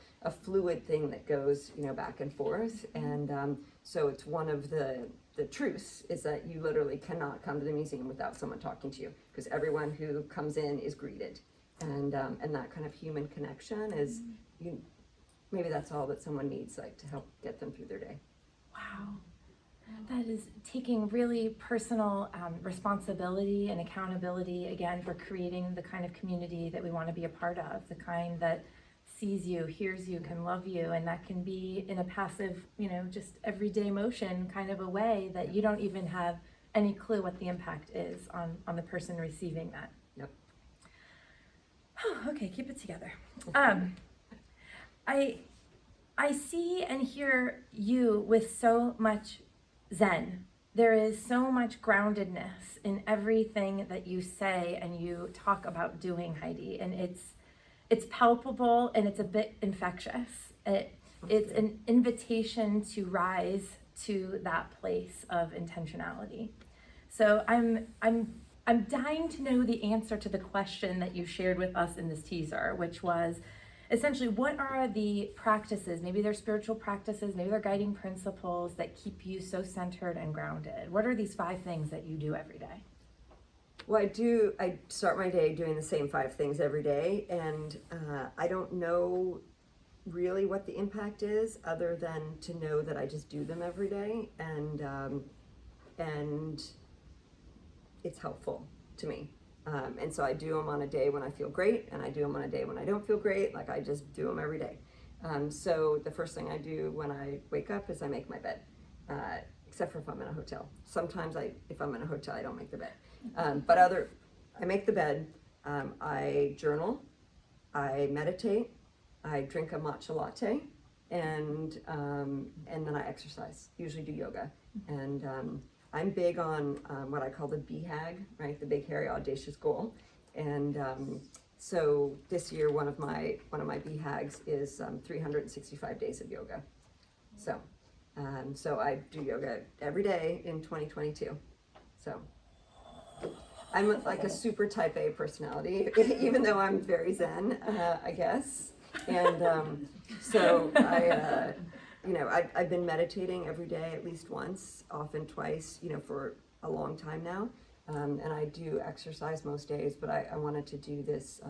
fluid thing that goes back and forth. And so it's one of the truths is that you literally cannot come to the museum without someone talking to you, because everyone who comes in is greeted, and that kind of human connection is maybe that's all that someone needs, like, to help get them through their day.
Wow. That is taking really personal responsibility and accountability, again, for creating the kind of community that we want to be a part of, the kind that sees you, hears you, can love you, and that can be in a passive, just everyday motion kind of a way that you don't even have any clue what the impact is on the person receiving that.
Yep.
Okay, keep it together. I see and hear you with so much Zen. There is so much groundedness in everything that you say and you talk about doing, Heidi, and it's palpable and it's a bit infectious. It's an invitation to rise to that place of intentionality. So I'm dying to know the answer to the question that you shared with us in this teaser, which was essentially, what are the practices, maybe they're spiritual practices, maybe they're guiding principles that keep you so centered and grounded? What are these 5 things that you do every day?
Well, I start my day doing the same 5 things every day, and I don't know really what the impact is, other than to know that I just do them every day, and it's helpful to me. And so I do them on a day when I feel great, and I do them on a day when I don't feel great. Like, I just do them every day. So the first thing I do when I wake up is I make my bed, except for if I'm in a hotel. Sometimes if I'm in a hotel, I don't make the bed. I make the bed, I journal, I meditate, I drink a matcha latte, and then I exercise, usually do yoga. And I'm big on what I call the BHAG, right? The big, hairy, audacious goal. And so this year, one of my BHAGs is 365 days of yoga. So I do yoga every day in 2022. So I'm like a super type A personality, even though I'm very Zen, I guess. And so I've been meditating every day at least once, often twice, for a long time now. And I do exercise most days, but I wanted to do this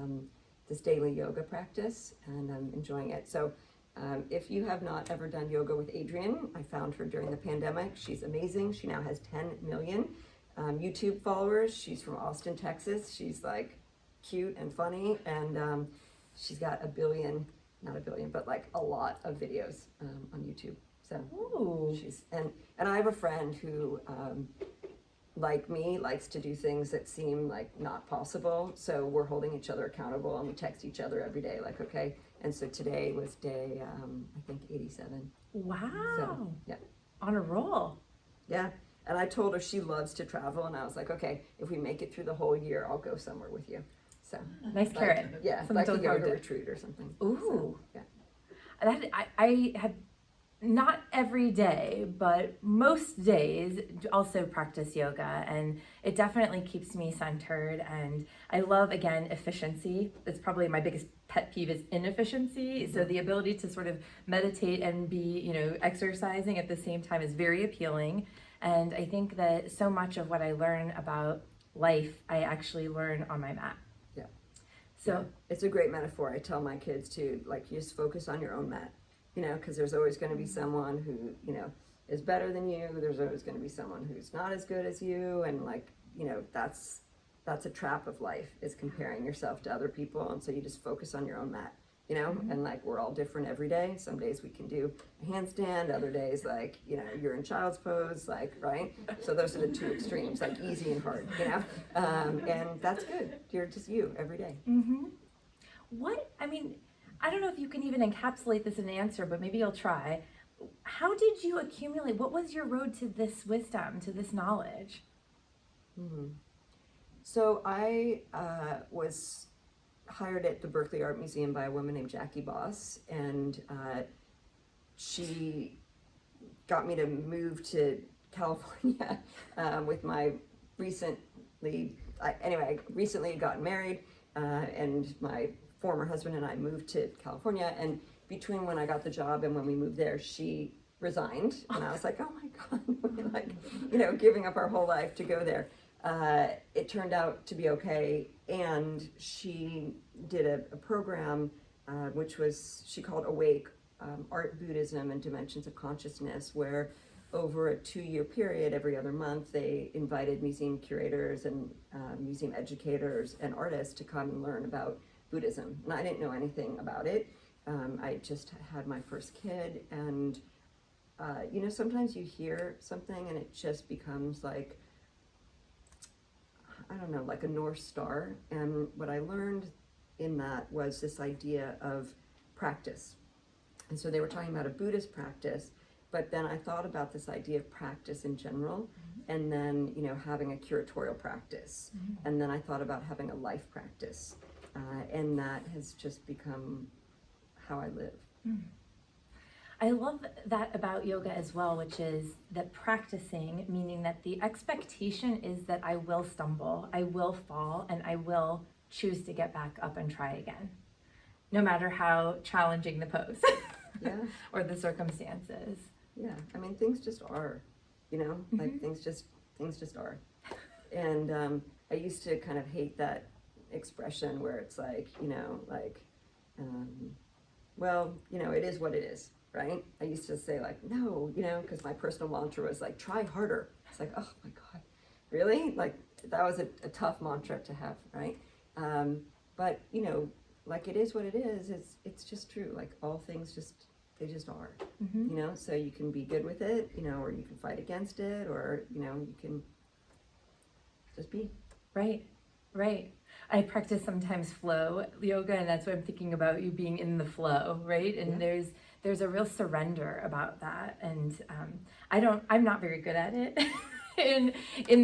daily yoga practice, and I'm enjoying it. So if you have not ever done yoga with Adrienne, I found her during the pandemic. She's amazing. She now has 10 million YouTube followers. She's from Austin, Texas. She's like cute and funny, and she's got not a billion, but like a lot of videos on YouTube. So
Ooh.
And I have a friend who, like me, likes to do things that seem like not possible. So we're holding each other accountable, and we text each other every day, like, okay. And so today was day, I think 87.
Wow.
So, yeah.
On a roll.
Yeah. And I told her she loves to travel, and I was like, okay, if we make it through the whole year, I'll go somewhere with you. So
nice carrot.
Yeah,
Something
like
to
a
look forward
yoga
to.
retreat or something.
Ooh.
So, yeah.
I had not every day, but most days also practice yoga, and it definitely keeps me centered. And I love, again, efficiency. It's probably my biggest pet peeve is inefficiency. So the ability to sort of meditate and be, exercising at the same time is very appealing. And I think that so much of what I learn about life, I actually learn on my mat.
Yeah.
So
yeah. It's a great metaphor. I tell my kids to, like, you just focus on your own mat, because there's always going to be someone who, is better than you. There's always going to be someone who's not as good as you. And that's a trap of life, is comparing yourself to other people. And so you just focus on your own mat, and like, we're all different every day. Some days we can do a handstand, other days, like, you're in child's pose, like, right? So those are the two extremes, like easy and hard, and that's good. You're just you every day.
Mm-hmm. I don't know if you can even encapsulate this in an answer, but maybe you'll try. How did you accumulate? What was your road to this wisdom, to this knowledge?
Mm-hmm. So I was hired at the Berkeley Art Museum by a woman named Jackie Boss, and she got me to move to California with my recently gotten married, and my former husband and I moved to California, and between when I got the job and when we moved there, she resigned, and I was like, oh my God, like, giving up our whole life to go there. It turned out to be okay, and she did a program which she called Awake, Art, Buddhism, and Dimensions of Consciousness, where over a 2-year period, every other month, they invited museum curators and museum educators and artists to come and learn about Buddhism. And I didn't know anything about it. I just had my first kid, and sometimes you hear something and it just becomes like, I don't know, like a North Star. And what I learned in that was this idea of practice. And so they were talking about a Buddhist practice, but then I thought about this idea of practice in general, and then, having a curatorial practice. And then I thought about having a life practice. And that has just become how I live.
I love that about yoga as well, which is that practicing, meaning that the expectation is that I will stumble, I will fall, and I will choose to get back up and try again, no matter how challenging the pose
Yeah.
or the circumstances.
Yeah, things just are, like things just are. And I used to kind of hate that expression where it's like, well, it is what it is, right? I used to say like, no, because my personal mantra was like, try harder. It's like, oh my God, really? Like, that was a tough mantra to have, right? But, like, it is what it is. It's just true. Like, all things they just are, so you can be good with it, or you can fight against it, or, you can just be.
Right. I practice sometimes flow yoga, and that's what I'm thinking about, you being in the flow, right? And
Yeah.
there's a real surrender about that, and I'm not very good at it. in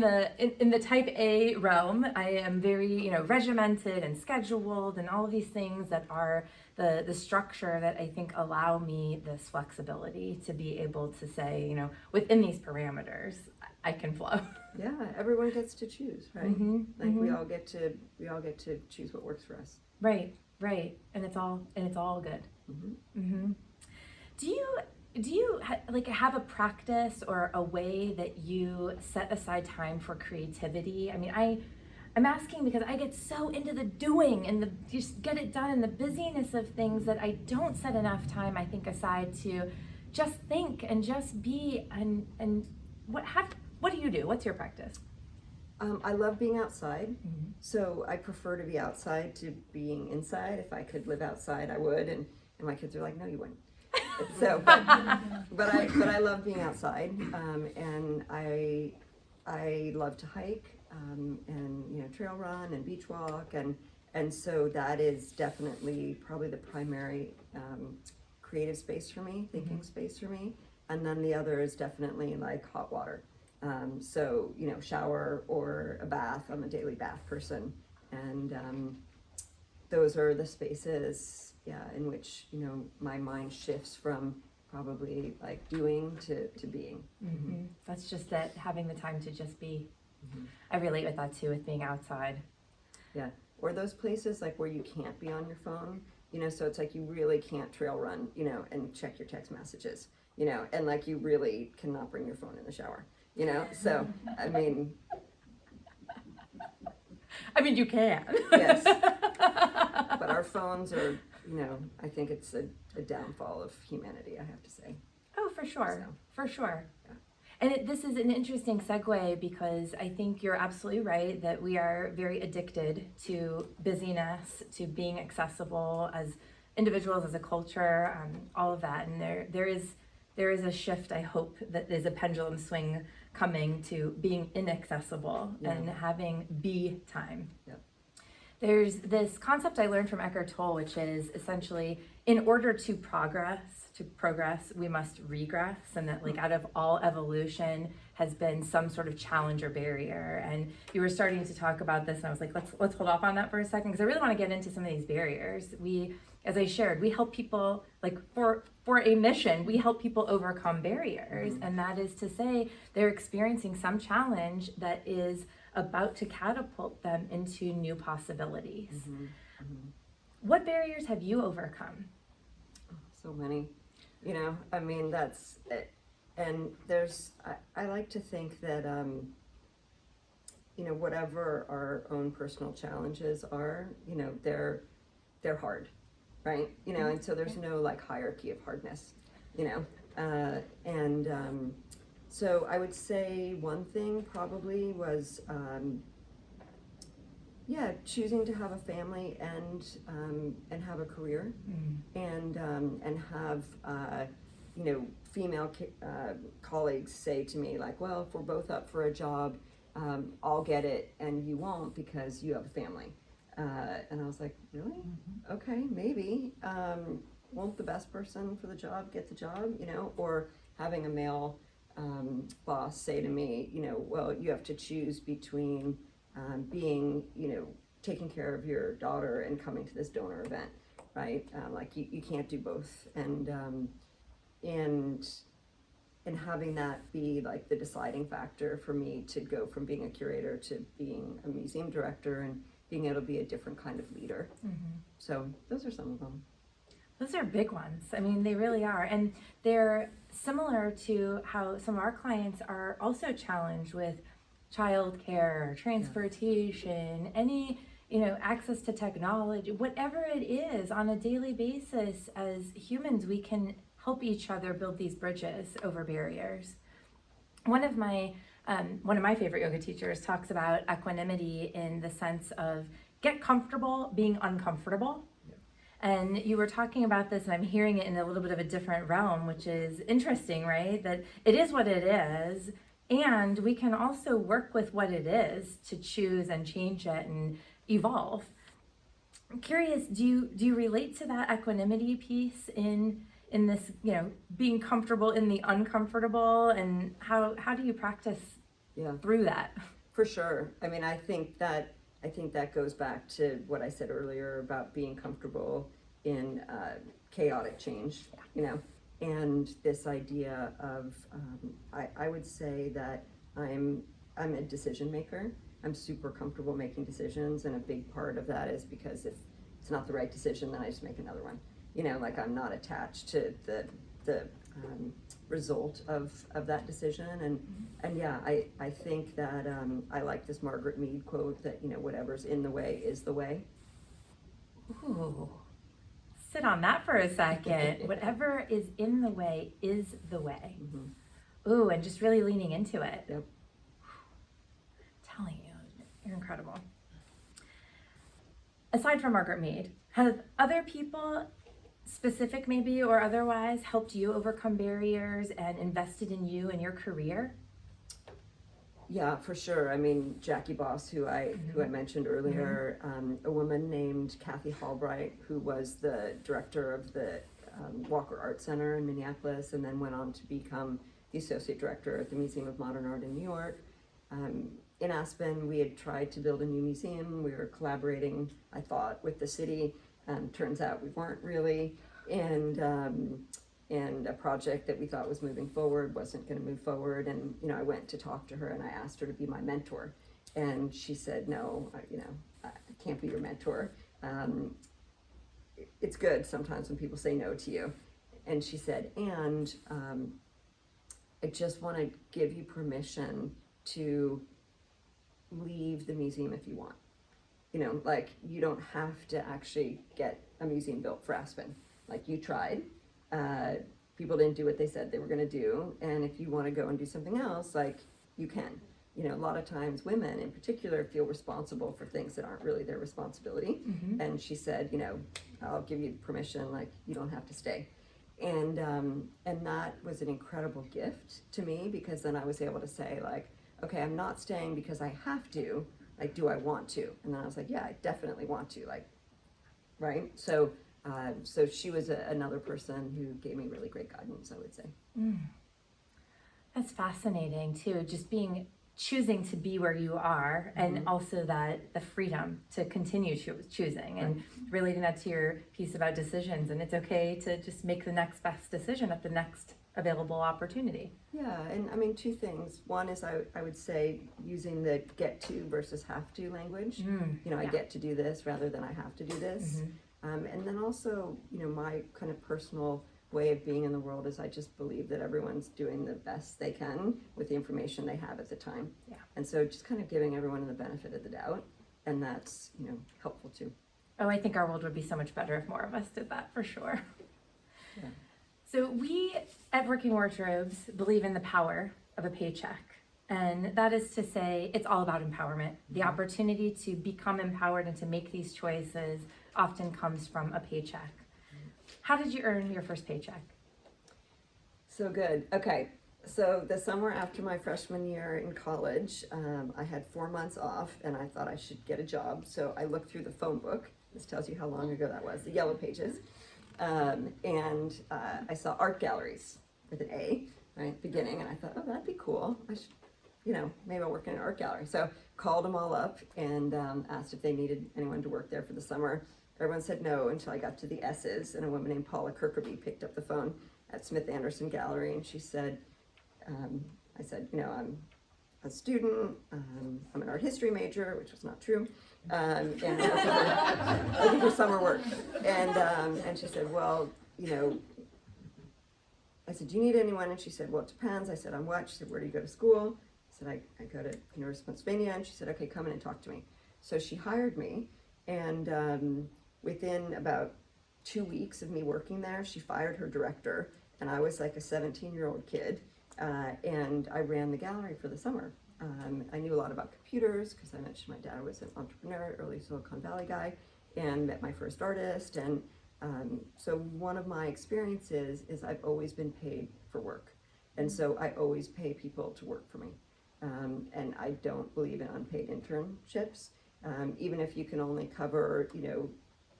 the type A realm, I am very regimented and scheduled, and all of these things that are the structure that I think allow me this flexibility to be able to say, within these parameters, I can flow.
Yeah, everyone gets to choose, right? We all get to choose what works for us.
Right, and it's all good. Do you Do you have a practice or a way that you set aside time for creativity? I mean, I'm asking because I get so into the doing and the just get it done and the busyness of things that I don't set enough time, I think, aside to just think and just be. And what do you do? What's your practice?
I love being outside, so I prefer to be outside to being inside. If I could live outside, I would, and my kids are like, no, you wouldn't. So, but I love being outside, and I love to hike, and trail run and beach walk, and so that is definitely probably the primary creative space for me, thinking space for me, and then the other is definitely like hot water. So, shower or a bath. I'm a daily bath person. And those are the spaces, in which, my mind shifts from probably like doing to being.
That's just that having the time to just be. I relate with that too, with being outside.
Yeah. Or those places like where you can't be on your phone, so it's like you really can't trail run, and check your text messages, and like you really cannot bring your phone in the shower. So, I mean,
you can.
Yes. But our phones are, I think it's a downfall of humanity, I have to say.
Oh, for sure.
So,
for sure.
yeah.
And this is an interesting segue because I think you're absolutely right that we are very addicted to busyness, to being accessible as individuals, as a culture, all of that. And there is a shift, I hope, that there's a pendulum swing coming to being inaccessible and having be time.
Yep.
There's this concept I learned from Eckhart Tolle, which is essentially in order to progress, we must regress, and that out of all evolution has been some sort of challenge or barrier. And you were starting to talk about this, and I was like, let's hold off on that for a second because I really want to get into some of these barriers. As I shared, we help people for a mission, we help people overcome barriers, and that is to say they're experiencing some challenge that is about to catapult them into new possibilities. What barriers have you overcome?
So many, that's it. And I like to think that, whatever our own personal challenges are, they're hard, right? And so there's no hierarchy of hardness, so I would say one thing probably was, choosing to have a family and have a career, and have female colleagues say to me well, if we're both up for a job, I'll get it and you won't because you have a family. And I was like, really? Okay, maybe. Won't the best person for the job get the job? Or having a male boss say to me, well, you have to choose between being, taking care of your daughter and coming to this donor event, right? You can't do both. And having that be the deciding factor for me to go from being a curator to being a museum director and being able to be a different kind of leader. So those are some of them.
Those are big ones. They really are. And they're similar to how some of our clients are also challenged with childcare, transportation, any, access to technology, whatever it is on a daily basis. As humans, we can help each other build these bridges over barriers. One of my favorite yoga teachers talks about equanimity in the sense of get comfortable being uncomfortable. And you were talking about this, and I'm hearing it in a little bit of a different realm, which is interesting, right? That it is what it is, and we can also work with what it is to choose and change it and evolve. I'm curious, do you relate to that equanimity piece in this, being comfortable in the uncomfortable, and how do you practice through that?
For sure. I think that goes back to what I said earlier about being comfortable in chaotic change, and this idea of, I would say that I'm a decision maker. I'm super comfortable making decisions, and a big part of that is because if it's not the right decision, then I just make another one. I'm not attached to the result of that decision. And yeah, I think that I like this Margaret Mead quote that, whatever's in the way is the way.
Ooh, sit on that for a second. Whatever is in the way is the way. Mm-hmm. Ooh, and just really leaning into it.
Yep.
Telling you, you're incredible. Aside from Margaret Mead, have other people, specific maybe or otherwise, helped you overcome barriers and invested in you and your career?
Yeah, for sure. I mean, Jackie Boss, who I mentioned earlier, a woman named Kathy Hallbright, who was the director of the Walker Art Center in Minneapolis, and then went on to become the associate director at the Museum of Modern Art in New York. In Aspen, we had tried to build a new museum. We were collaborating, I thought, with the city. Turns out we weren't really. And a project that we thought was moving forward wasn't going to move forward. And, I went to talk to her and I asked her to be my mentor. And she said, no, I can't be your mentor. It's good sometimes when people say no to you. And she said, I just want to give you permission to leave the museum if you want. You don't have to actually get a museum built for Aspen. You tried. People didn't do what they said they were going to do, and if you want to go and do something else, you can. A lot of times women in particular feel responsible for things that aren't really their responsibility. Mm-hmm. And she said, I'll give you permission, you don't have to stay. And that was an incredible gift to me, because then I was able to say, okay, I'm not staying because I have to, do I want to? And then I was like, yeah, I definitely want to, right? So she was another person who gave me really great guidance, I would say.
That's fascinating too, just choosing to be where you are, and mm-hmm. also that the freedom to continue choosing, and relating that to your piece about decisions, and it's okay to just make the next best decision at the next available opportunity.
Yeah, and I mean, two things. One is I would say using the get to versus have to language. I get to do this rather than I have to do this. Mm-hmm. And then also, my kind of personal way of being in the world is I just believe that everyone's doing the best they can with the information they have at the time. Yeah. And so just kind of giving everyone the benefit of the doubt, and that's, helpful too.
Oh, I think our world would be so much better if more of us did that, for sure.
Yeah.
So we at Working Wardrobes believe in the power of a paycheck. And that is to say, it's all about empowerment. The opportunity to become empowered and to make these choices often comes from a paycheck. How did you earn your first paycheck?
So good. Okay. So the summer after my freshman year in college, I had 4 months off and I thought I should get a job. So I looked through the phone book. This tells you how long ago that was, the yellow pages. And I saw art galleries with an A, right, beginning. And I thought, oh, that'd be cool. I should, maybe I'll work in an art gallery. So called them all up and asked if they needed anyone to work there for the summer. Everyone said no until I got to the S's, and a woman named Paula Kirkaby picked up the phone at Smith Anderson Gallery, and she said, I said, I'm a student, I'm an art history major, which was not true, and looking for summer work. And she said, well, I said, do you need anyone? And she said, well, it depends. I said, on what? She said, where do you go to school? I said, I go to University of Pennsylvania. And she said, okay, come in and talk to me. So she hired me, and within about 2 weeks of me working there, she fired her director, and I was like a 17-year-old kid, and I ran the gallery for the summer. I knew a lot about computers because I mentioned my dad was an entrepreneur, early Silicon Valley guy, and met my first artist. And so one of my experiences is I've always been paid for work, and so I always pay people to work for me. And I don't believe in unpaid internships, even if you can only cover,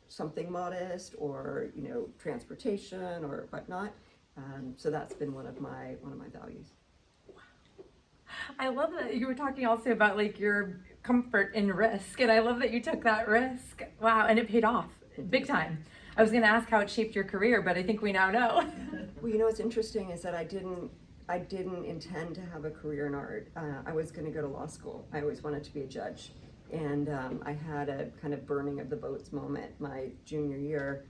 something modest or, transportation or whatnot. So that's been one of my values.
I love that you were talking also about your comfort in risk, and I love that you took that risk. Wow, and it paid off big time. I was going to ask how it shaped your career, but I think we now know.
Well, what's interesting is that I didn't intend to have a career in art. I was going to go to law school. I always wanted to be a judge. And I had a kind of burning of the boats moment my junior year,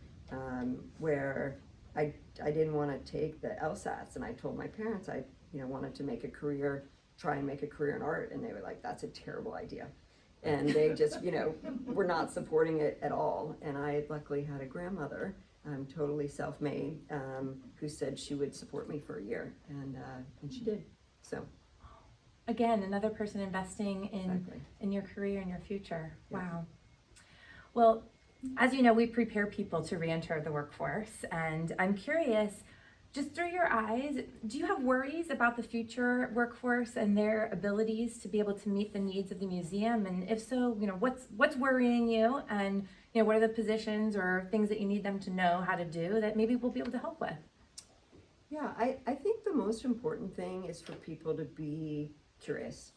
where I didn't want to take the LSATs, and I told my parents I wanted to try and make a career in art, and they were like, that's a terrible idea. And they just, were not supporting it at all. And I luckily had a grandmother, totally self-made, who said she would support me for a year, and she did. So,
again, another person investing in your career and your future. Yeah. Wow. Well, as you know, we prepare people to re-enter the workforce, and I'm curious, just through your eyes, do you have worries about the future workforce and their abilities to be able to meet the needs of the museum? And if so, what's worrying you, and what are the positions or things that you need them to know how to do that maybe we'll be able to help with?
Yeah, I think the most important thing is for people to be curious.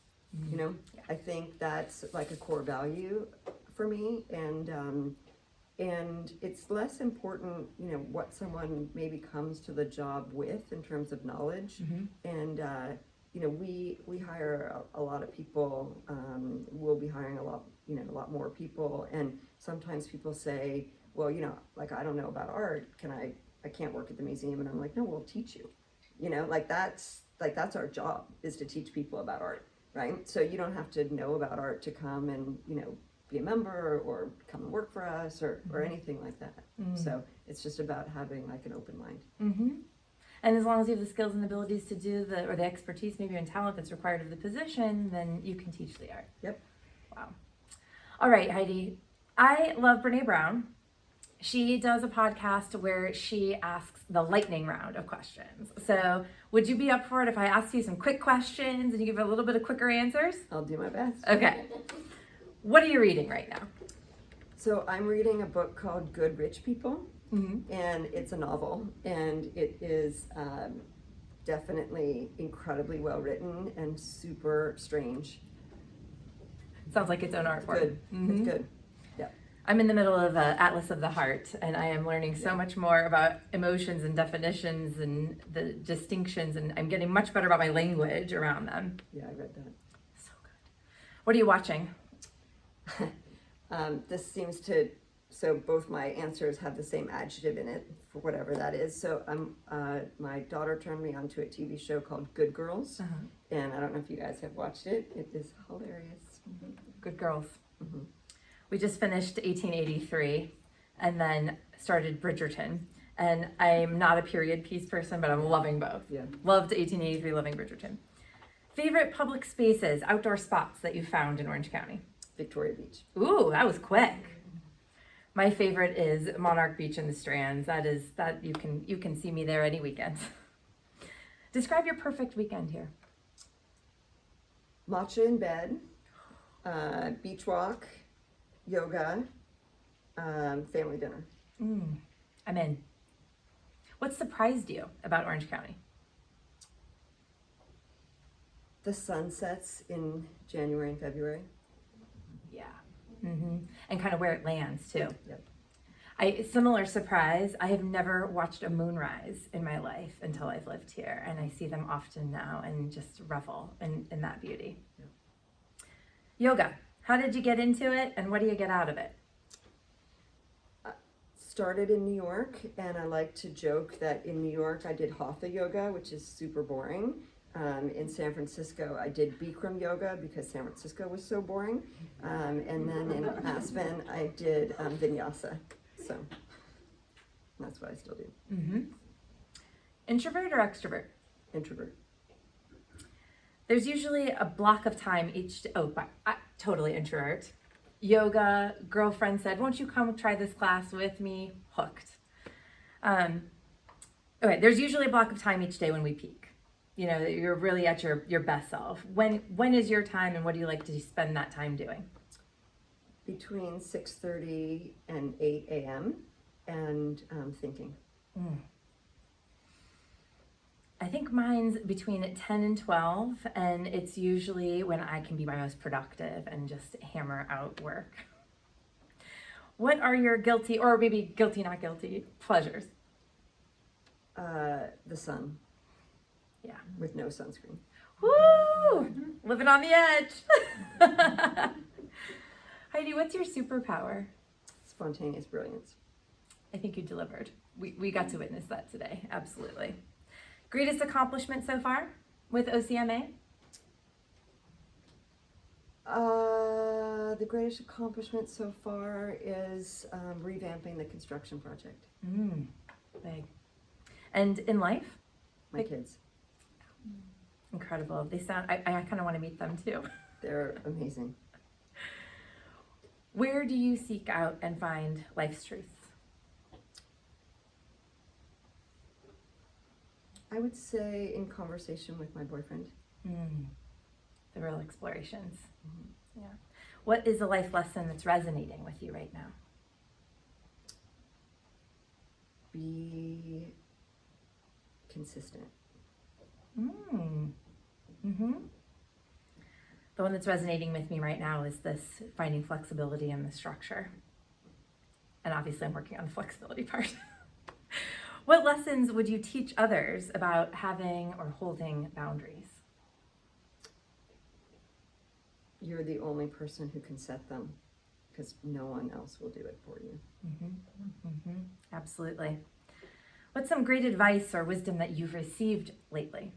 Yeah. I think that's like a core value for me, and it's less important, what someone maybe comes to the job with in terms of knowledge. And we hire a lot of people. We'll be hiring a lot more people. And sometimes people say, well, like, I don't know about art. I can't work at the museum. And I'm like, no, we'll teach you. That's our job, is to teach people about art, right? So you don't have to know about art to come and be a member or come and work for us or anything like that. So it's just about having like an open mind.
And as long as you have the skills and abilities to do the expertise, maybe and talent that's required of the position, then you can teach the art.
Yep.
Wow. All right, Heidi. I love Brene Brown. She does a podcast where she asks the lightning round of questions. So would you be up for it if I asked you some quick questions and you give a little bit of quicker answers?
I'll do my best.
Okay. What are you reading right now?
So I'm reading a book called Good Rich People, and it's a novel, and it is definitely incredibly well written and super strange.
Sounds like its own art form.
Good. It's good. Yeah.
I'm in the middle of Atlas of the Heart, and I am learning so much more about emotions and definitions and the distinctions, and I'm getting much better about my language around them.
Yeah, I read that.
So good. What are you watching?
So both my answers have the same adjective in it, for whatever that is. So my daughter turned me onto a TV show called Good Girls, and I don't know if you guys have watched it. It is hilarious.
Good Girls. We just finished 1883 and then started Bridgerton. And I'm not a period piece person, but I'm loving both.
Yeah.
Loved 1883, loving Bridgerton. Favorite public spaces, outdoor spots that you found in Orange County?
Victoria Beach.
Ooh, that was quick. My favorite is Monarch Beach in the Strands. That you can see me there any weekend. Describe your perfect weekend here.
Matcha in bed, beach walk, yoga, family dinner.
I'm in. What surprised you about Orange County?
The sunsets in January and February.
Yeah. And kind of where it lands too.
Yep.
Similar surprise, I have never watched a moonrise in my life until I've lived here, and I see them often now and just revel in that beauty.
Yep.
Yoga, how did you get into it and what do you get out of it?
Started in New York, and I like to joke that in New York I did Hatha yoga, which is super boring. In San Francisco, I did Bikram yoga because San Francisco was so boring. And then in Aspen, I did vinyasa. So that's what I still do.
Introvert or extrovert?
Introvert.
There's usually a block of time totally introvert. Yoga, girlfriend said, won't you come try this class with me? Hooked. Okay, there's usually a block of time each day when we peak. You're really at your best self. When is your time, and what do you like to spend that time doing?
Between 6:30 and 8 a.m. and thinking.
I think mine's between 10 and 12, and it's usually when I can be my most productive and just hammer out work. What are your guilty, or maybe guilty, not guilty, pleasures?
The sun.
Yeah.
With no sunscreen.
Woo! Living on the edge. Heidi, what's your superpower?
Spontaneous brilliance.
I think you delivered. We got to witness that today, absolutely. Greatest accomplishment so far with OCMA?
The greatest accomplishment so far is revamping the construction project.
Big. And in life?
My kids.
Incredible. They sound, I kind of want to meet them too.
They're amazing.
Where do you seek out and find life's truths?
I would say in conversation with my boyfriend.
The real explorations. Yeah. What is a life lesson that's resonating with you right now?
Be consistent.
The one that's resonating with me right now is this finding flexibility in the structure. And obviously I'm working on the flexibility part. What lessons would you teach others about having or holding boundaries?
You're the only person who can set them because no one else will do it for you.
Absolutely. What's some great advice or wisdom that you've received lately?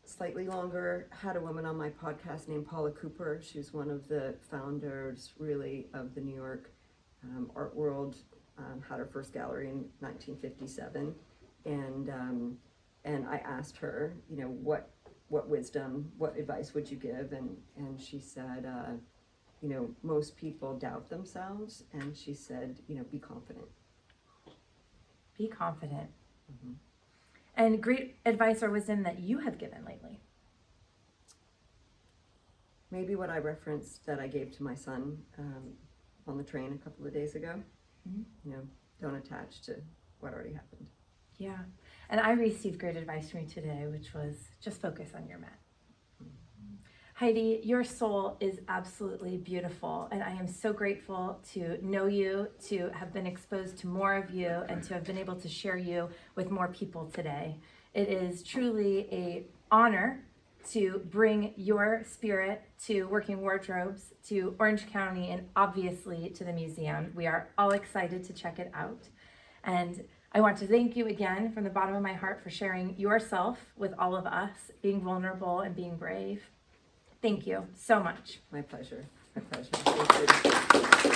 Slightly longer, had a woman on my podcast named Paula Cooper. She was one of the founders, really, of the New York art world. Had her first gallery in 1957, and I asked her, what wisdom, what advice would you give? And she said, most people doubt themselves, and she said, be confident.
Be confident. And great advice or wisdom that you have given lately?
Maybe what I referenced that I gave to my son on the train a couple of days ago. Don't attach to what already happened.
Yeah. And I received great advice from you today, which was just focus on your mat. Heidi, your soul is absolutely beautiful, and I am so grateful to know you, to have been exposed to more of you, and to have been able to share you with more people today. It is truly an honor to bring your spirit to Working Wardrobes, to Orange County, and obviously to the museum. We are all excited to check it out. And I want to thank you again from the bottom of my heart for sharing yourself with all of us, being vulnerable and being brave. Thank you so much.
My pleasure. My pleasure. Thank you.